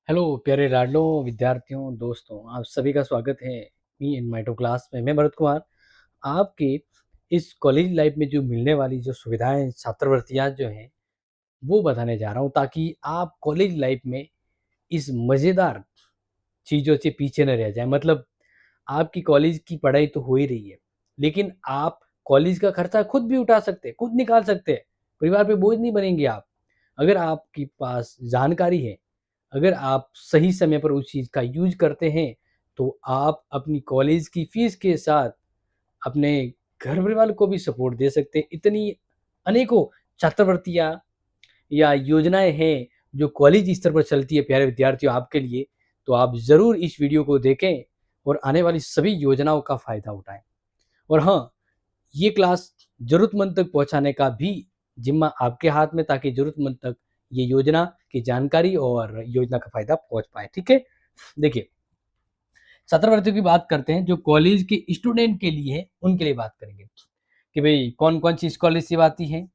Hello प्यारे लाडलों, विद्यार्थियों, दोस्तों, आप सभी का स्वागत है मी इन माइटो क्लास में। मैं भरत कुमार आपके इस कॉलेज लाइफ में जो मिलने वाली जो सुविधाएं, छात्रवृत्तियां जो हैं, वो बताने जा रहा हूं ताकि आप कॉलेज लाइफ में इस मज़ेदार चीज़ों से पीछे न रह जाएं। मतलब आपकी कॉलेज की पढ़ाई तो हो ही रही है, लेकिन आप कॉलेज का खर्चा खुद भी उठा सकते हैं, खुद निकाल सकते हैं। परिवार पे बोझ नहीं बनेंगे आप। अगर आपके पास जानकारी है, अगर आप सही समय पर उस चीज़ का यूज़ करते हैं, तो आप अपनी कॉलेज की फ़ीस के साथ अपने घर परिवार को भी सपोर्ट दे सकते हैं। इतनी अनेकों छात्रवृत्तियाँ या योजनाएँ हैं, जो कॉलेज स्तर पर चलती है प्यारे विद्यार्थियों आपके लिए। तो आप ज़रूर इस वीडियो को देखें और आने वाली सभी योजनाओं का फ़ायदा उठाएँ। और हाँ, ये क्लास ज़रूरतमंद तक पहुँचाने का भी ज़िम्मा आपके हाथ में, ताकि ज़रूरतमंद तक ये योजना की जानकारी और योजना का फ़ायदा पहुँच पाए, ठीक है? देखिए, छात्रवृत्तियों की बात करते हैं, जो कॉलेज के स्टूडेंट के लिए है, उनके लिए बात करेंगे कि भई कौन-कौन सी स्कॉलरशिप आती है,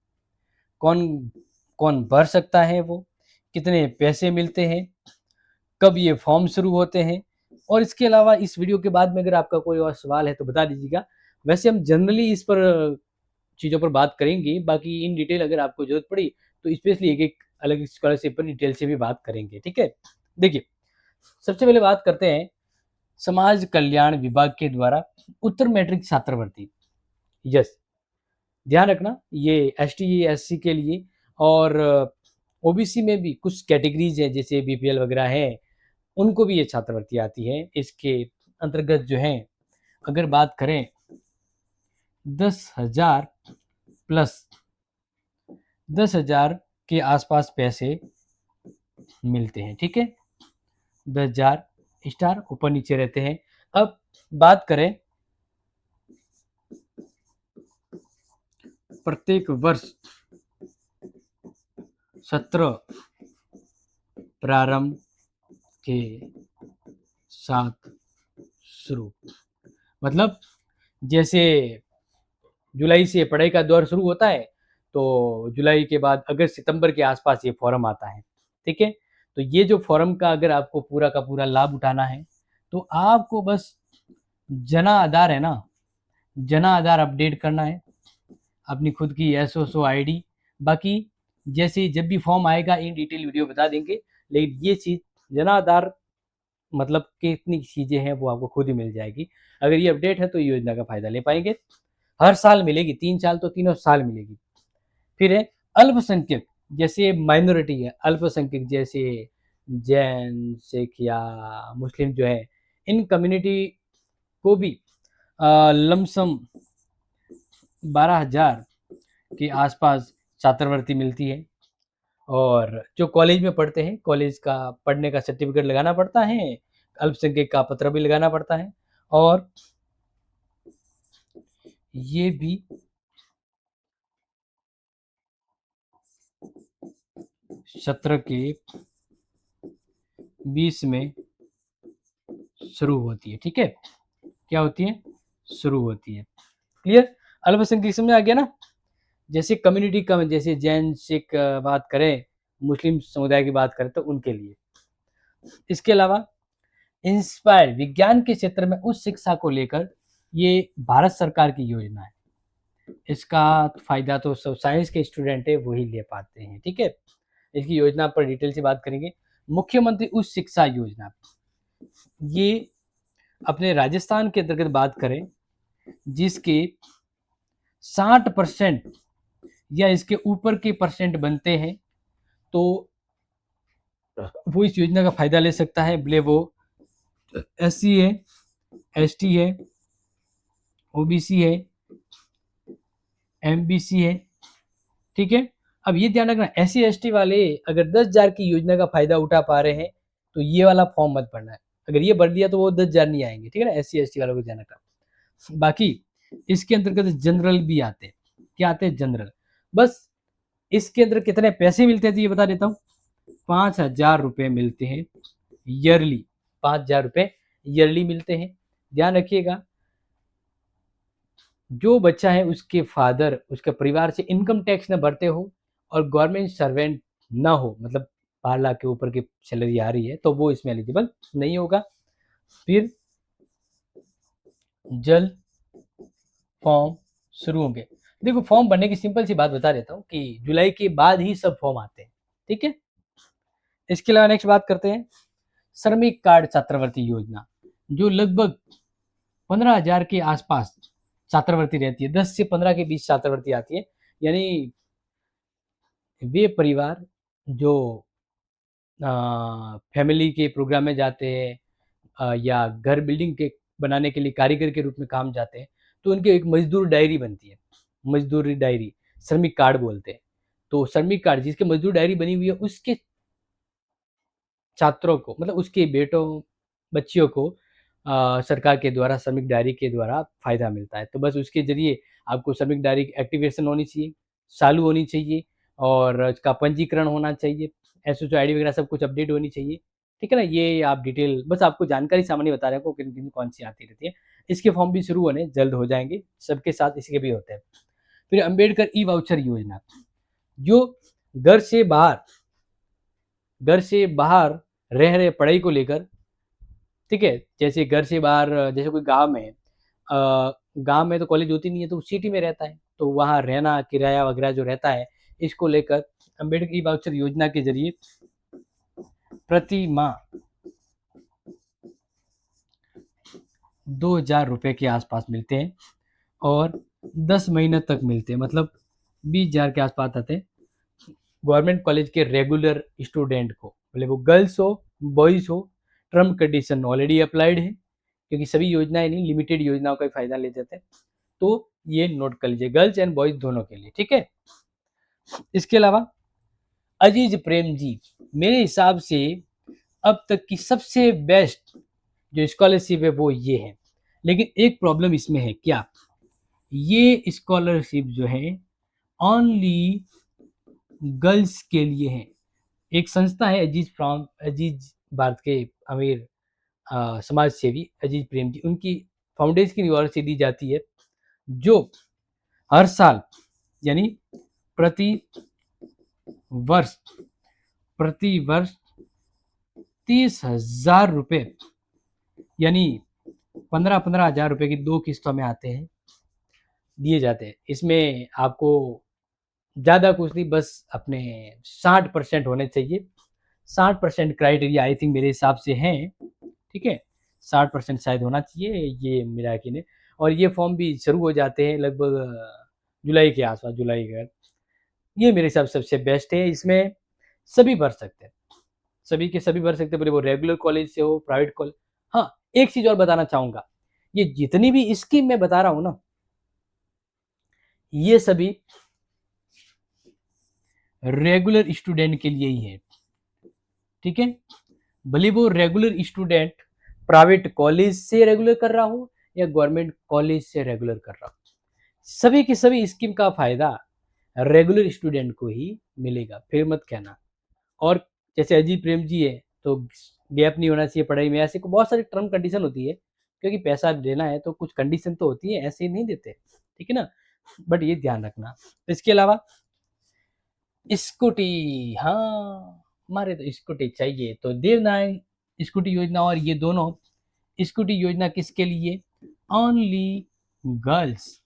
कौन कौन भर सकता है वो, कितने पैसे मिलते हैं, कब ये फॉर्म शुरू होते हैं। और इसके अलावा इस वीडियो के बाद में अगर आपका कोई और सवाल है तो बता दीजिएगा। वैसे हम जनरली इस पर चीज़ों पर बात करेंगे, बाकी इन डिटेल अगर आपको ज़रूरत पड़ी तो स्पेशली एक-एक अलग स्कॉलरशिप पर डिटेल से भी बात करेंगे, ठीक है? देखिए, सबसे पहले बात करते हैं समाज कल्याण विभाग के द्वारा उत्तर मैट्रिक छात्रवृत्ति। यस, ध्यान रखना ये एसटी, एससी के लिए और ओबीसी में भी कुछ कैटेगरीज़ हैं जैसे बीपीएल वगैरह हैं, उनको भी ये छात्रवृत्ति आती है। इसके अंतर्गत जो है, अगर बात करें 10,000 प्लस 10,000 के आसपास पैसे मिलते हैं, ठीक है? 10,000 स्टार ऊपर-नीचे रहते हैं। अब बात करें प्रत्येक वर्ष सत्र प्रारंभ के साथ शुरू, मतलब जैसे जुलाई से पढ़ाई का दौर शुरू होता है, तो जुलाई के बाद अगस्त सितंबर के आसपास ये फॉर्म आता है, ठीक है? तो ये जो फॉर्म का अगर आपको पूरा का पूरा लाभ उठाना है, तो आपको बस जना आधार है ना, जना आधार अपडेट करना है, अपनी खुद की एसओसो आईडी। बाकी जैसे जब भी फॉर्म आएगा इन डिटेल वीडियो बता देंगे, लेकिन ये चीज़ जना आधार मतलब कितनी चीज़ें हैं वो आपको खुद ही मिल जाएगी। अगर ये अपडेट है तो ये योजना का फ़ायदा ले पाएँगे। हर साल मिलेगी, 3 साल तो तीनों साल मिलेगी। फिर है अल्पसंख्यक, जैसे माइनॉरिटी है, अल्पसंख्यक जैसे जैन, सिख या मुस्लिम जो है, इन कम्युनिटी को भी लमसम 12,000 के आसपास छात्रवृत्ति मिलती है। और जो कॉलेज में पढ़ते हैं, कॉलेज का पढ़ने का सर्टिफिकेट लगाना पड़ता है, अल्पसंख्यक का पत्र भी लगाना पड़ता है। और ये भी सत्र के 20 में शुरू होती है, ठीक है? क्या होती है? शुरू होती है। क्लियर? अल्पसंख्यक समझ आ गया ना? जैसे कम्युनिटी कम, जैसे जैन, सिख बात करें, मुस्लिम समुदाय की बात करें तो उनके लिए। इसके अलावा इंस्पायर विज्ञान के क्षेत्र में उच्च शिक्षा को लेकर ये भारत सरकार की योजना है। इसका फ़ायदा तो सब साइंस के स्टूडेंट है वही ले पाते हैं, ठीक है? इसकी योजना पर डिटेल से बात करेंगे। मुख्यमंत्री उच्च शिक्षा योजना, ये अपने राजस्थान के अंतर्गत बात करें, जिसके 60% या इसके ऊपर के परसेंट बनते हैं, तो वो इस योजना का फ़ायदा ले सकता है। भले वो एससी है, एसटी है, ओबीसी है, एमबीसी है, ठीक है? अब ये ध्यान रखना, एससी एसटी वाले अगर 10,000 की योजना का फ़ायदा उठा पा रहे हैं, तो ये वाला फॉर्म मत भरना है। अगर ये भर दिया तो वो 10,000 नहीं आएँगे, ठीक है ना? एससी एसटी वालों को ध्यान रखना। बाकी इसके अंतर्गत जनरल भी आते हैं। क्या आते हैं? जनरल। बस इसके अंदर कितने पैसे मिलते हैं तो ये बता देता हूँ। 5,000 रुपये मिलते हैं ईयरली, 5,000 रुपये ईयरली मिलते हैं। ध्यान रखिएगा, जो बच्चा है उसके फादर, उसके परिवार से इनकम टैक्स ना भरते हो और गवर्नमेंट सर्वेंट ना हो, मतलब 12 लाख के ऊपर की सैलरी आ रही है तो वो इसमें एलिजिबल नहीं होगा। फिर जल्द फॉर्म शुरू होंगे। देखो फॉर्म भरने की सिंपल सी बात बता देता हूँ कि जुलाई के बाद ही सब फॉर्म आते हैं, ठीक है। इसके अलावा नेक्स्ट बात करते हैं श्रमिक कार्ड छात्रवृत्ति योजना, जो लगभग 15,000 के आसपास छात्रवृत्ति रहती है, 10 से 15 के बीच छात्रवृत्ति आती है। यानी वे परिवार जो फैमिली के प्रोग्राम में जाते हैं या घर बिल्डिंग के बनाने के लिए कारीगर के रूप में काम जाते हैं, तो उनकी एक मजदूर डायरी बनती है, मजदूरी डायरी, श्रमिक कार्ड बोलते हैं। तो श्रमिक कार्ड जिसके मजदूर डायरी बनी हुई है उसके छात्रों को, मतलब उसके बेटों बच्चियों को सरकार के द्वारा श्रमिक डायरी के द्वारा फ़ायदा मिलता है। तो बस उसके ज़रिए आपको श्रमिक डायरी की एक्टिवेशन होनी चाहिए, चालू होनी चाहिए और उसका पंजीकरण होना चाहिए, एसएचओ आईडी वगैरह सब कुछ अपडेट होनी चाहिए, ठीक है ना? ये आप डिटेल बस आपको जानकारी सामान्य बता रहे हैं आपको किन-किन कौन-सी आती रहती है। इसके फॉर्म भी शुरू होने जल्द हो जाएँगे, सबके साथ इसके भी होते हैं। फिर अंबेडकर ई-वाउचर योजना, जो घर से बाहर घर से बाहर रह रहे पढ़ाई को लेकर, ठीक है, जैसे घर से बाहर जैसे कोई गांव में गांव में तो कॉलेज होती नहीं है तो सिटी में रहता है तो वहाँ रहना किराया वगैरह जो रहता है इसको लेकर अम्बेडकर ई वाउचर योजना के जरिए प्रति माह 2,000 रुपये के आसपास मिलते हैं और 10 महीने तक मिलते हैं, मतलब 20,000 के आसपास आते हैं गवर्नमेंट कॉलेज के रेगुलर स्टूडेंट को, भले वो गर्ल्स हो बॉयज हो। टर्म कंडीशन ऑलरेडी अप्लाइड है क्योंकि सभी योजनाएं नहीं, लिमिटेड योजनाओं का फायदा ले जाते हैं, तो ये नोट कर लीजिए गर्ल्स एंड बॉयज दोनों के लिए, ठीक है। इसके अलावा अजीज प्रेम जी, मेरे हिसाब से अब तक की सबसे बेस्ट जो स्कॉलरशिप है वो ये है, लेकिन एक प्रॉब्लम इसमें है क्या, ये स्कॉलरशिप जो है ओनली गर्ल्स के लिए है। एक संस्था है अजीज भारत के अमीर समाज सेवी अजीज प्रेम जी, उनकी फाउंडेशन की ओर से दी जाती है, जो हर साल यानी प्रति वर्ष प्रति वर्ष 30,000 रुपये यानी 15,000 रुपये की 2 किस्तों में आते हैं, दिए जाते हैं। इसमें आपको ज़्यादा कुछ नहीं, बस अपने 60% होने चाहिए। 60% क्राइटेरिया आई थिंक मेरे हिसाब से हैं, ठीक है। 60% शायद होना चाहिए, ये मेरा यकीन है। और ये फॉर्म भी शुरू हो जाते हैं लगभग जुलाई के आसपास, जुलाई के, ये मेरे हिसाब से सबसे बेस्ट है। इसमें सभी भर सकते हैं, सभी के सभी भर सकते हैं, भले वो रेगुलर कॉलेज से हो प्राइवेट कॉलेज। हाँ, एक चीज़ और बताना चाहूँगा, ये जितनी भी स्कीम मैं बता रहा हूँ ना, ये सभी रेगुलर स्टूडेंट के लिए ही है, ठीक है। भले वो रेगुलर स्टूडेंट प्राइवेट कॉलेज से रेगुलर कर रहा हो या गवर्नमेंट कॉलेज से रेगुलर कर रहा हो, सभी की सभी स्कीम का फायदा रेगुलर स्टूडेंट को ही मिलेगा, फिर मत कहना। और जैसे अजीत प्रेम जी है तो गैप नहीं होना चाहिए पढ़ाई में, ऐसे को बहुत सारी टर्म कंडीशन होती है, क्योंकि पैसा देना है तो कुछ कंडीशन तो होती है, ऐसे ही नहीं देते, ठीक है ना। बट ये ध्यान रखना। इसके अलावा स्कूटी, हाँ, हमारे तो स्कूटी चाहिए, तो देवनारायण स्कूटी योजना और ये दोनों स्कूटी योजना किसके लिए, ओनली गर्ल्स।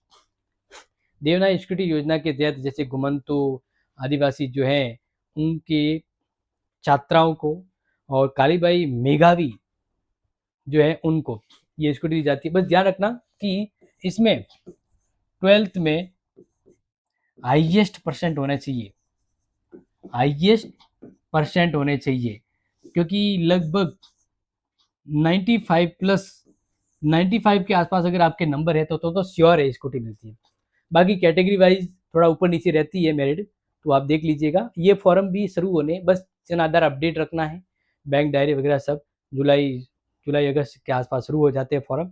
देवनारायण स्कूटी योजना के तहत जैसे घुमंतु आदिवासी जो है उनके छात्राओं को और कालीबाई मेघावी जो है उनको ये स्कूटी दी जाती है। बस ध्यान रखना कि इसमें 12th में हाईएस्ट परसेंट होना चाहिए, हाईएस्ट परसेंट होने चाहिए, क्योंकि लगभग 95 प्लस 95 के आसपास अगर आपके नंबर है तो श्योर है स्कूटी मिलती है। बाकी कैटेगरी वाइज थोड़ा ऊपर नीचे रहती है मेरिट, तो आप देख लीजिएगा। ये फॉर्म भी शुरू होने, बस आधार अपडेट रखना है, बैंक डायरी वगैरह सब जुलाई अगस्त के आसपास शुरू हो जाते हैं फॉर्म,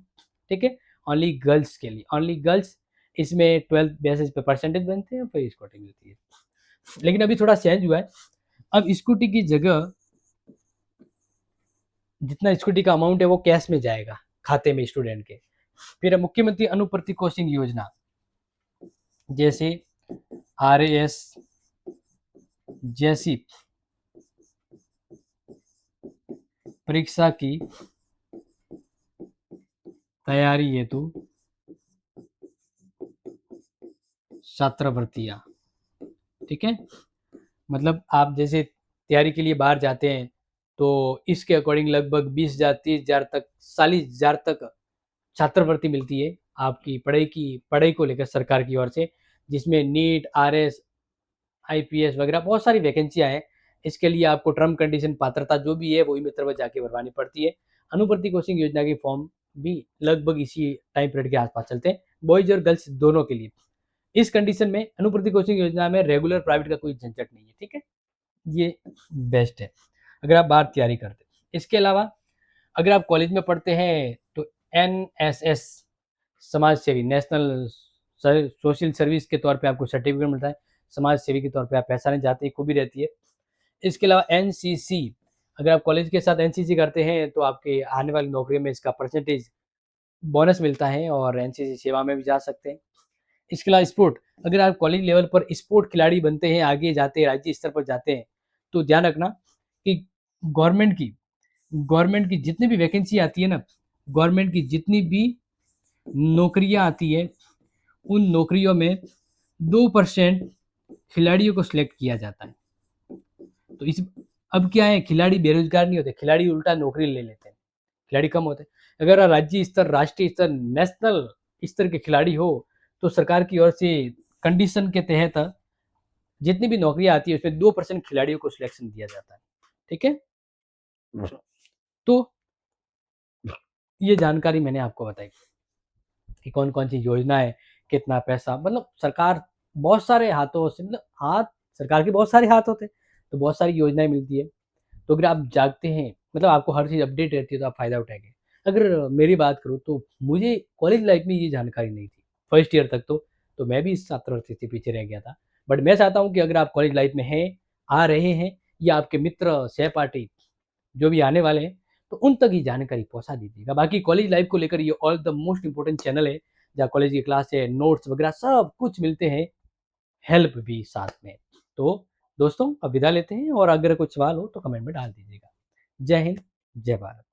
ठीक है। ओनली गर्ल्स के लिए, ओनली गर्ल्स, इसमें 12th बेसिस पे परसेंटेज बनते हैं, फिर स्कूटी मिलती है। लेकिन अभी थोड़ा चेंज हुआ है, अब स्कूटी की जगह जितना स्कूटी का अमाउंट है वो कैश में जाएगा खाते में स्टूडेंट के। फिर मुख्यमंत्री अनुप्रति कोचिंग योजना, जैसे RAS जैसी परीक्षा की तैयारी हेतु छात्रवृत्तियाँ, ठीक है? मतलब आप जैसे तैयारी के लिए बाहर जाते हैं, तो इसके अकॉर्डिंग लगभग 20,000 30,000 तक 40,000 तक छात्रवृत्ति मिलती है आपकी पढ़ाई को लेकर सरकार की ओर से, जिसमें नीट, आरएस, आईपीएस वगैरह बहुत सारी वैकेंसियाँ हैं। इसके लिए आपको टर्म कंडीशन पात्रता जो भी है वही मित्र में जाके भरवानी पड़ती है। अनुवर्ती कोचिंग योजना के फॉर्म भी लगभग इसी टाइम पीरियड के आसपास चलते हैं, बॉयज और गर्ल्स दोनों के लिए। इस कंडीशन में अनुवर्ती कोचिंग योजना में रेगुलर प्राइवेट का कोई झंझट नहीं है, ठीक है? ये बेस्ट है अगर आप बाहर तैयारी करते हैं। इसके अलावा अगर आप कॉलेज में पढ़ते हैं तो एनएसएस समाज सेवी नेशनल सोशल सर्विस के तौर पे आपको सर्टिफिकेट मिलता है। समाज सेवी के तौर पे आप पैसा नहीं जाते, खूबी रहती है। इसके अलावा एनसीसी, अगर आप कॉलेज के साथ एनसीसी करते हैं तो आपके आने वाली नौकरी में इसका परसेंटेज बोनस मिलता है और एनसीसी सेवा में भी जा सकते हैं। इसके अलावा स्पोर्ट, अगर आप कॉलेज लेवल पर स्पोर्ट खिलाड़ी बनते हैं, आगे जाते हैं, राज्य स्तर पर जाते हैं, तो ध्यान रखना कि गवर्नमेंट की गवर्नमेंट की जितनी भी वैकेंसी आती है ना, गवर्नमेंट की जितनी भी नौकरियां आती है, उन नौकरियों में 2% खिलाड़ियों को सिलेक्ट किया जाता है। तो इस अब क्या है, खिलाड़ी बेरोजगार नहीं होते, खिलाड़ी उल्टा नौकरी ले लेते हैं, खिलाड़ी कम होते हैं। अगर राज्य स्तर, राष्ट्रीय स्तर, नेशनल स्तर के खिलाड़ी हो तो सरकार की ओर से कंडीशन के तहत जितनी भी नौकरियां आती है उसमें 2% खिलाड़ियों को सिलेक्शन दिया जाता है, ठीक है? तो ये जानकारी मैंने आपको बताई कि कौन कौन सी योजना है, कितना पैसा, मतलब सरकार बहुत सारे हाथों से, मतलब हाथ सरकार के बहुत सारे हाथ होते हैं, तो बहुत सारी योजनाएं मिलती है। तो अगर आप जागते हैं, मतलब आपको हर चीज़ अपडेट रहती है, तो आप फ़ायदा उठाएँगे। अगर मेरी बात करूँ तो मुझे कॉलेज लाइफ़ में ये जानकारी नहीं थी। फर्स्ट ईयर तक तो मैं भी इस छात्रवृत्ति से पीछे रह गया था। बट मैं चाहता हूँ कि अगर आप कॉलेज लाइफ़ में हैं, आ रहे हैं या आपके मित्र, सहपाठी जो भी आने वाले हैं, तो उन तक ये जानकारी पहुँचा दीजिएगा। बाकी कॉलेज लाइफ़ को लेकर ये all the most important channel है, जहाँ कॉलेज की क्लास है, नोट्स वगैरह सब कुछ मिलते हैं, हेल्प भी साथ में। तो दोस्तों अब विदा लेते हैं और अगर कुछ सवाल हो तो कमेंट में डाल दीजिएगा। जय हिंद, जय भारत।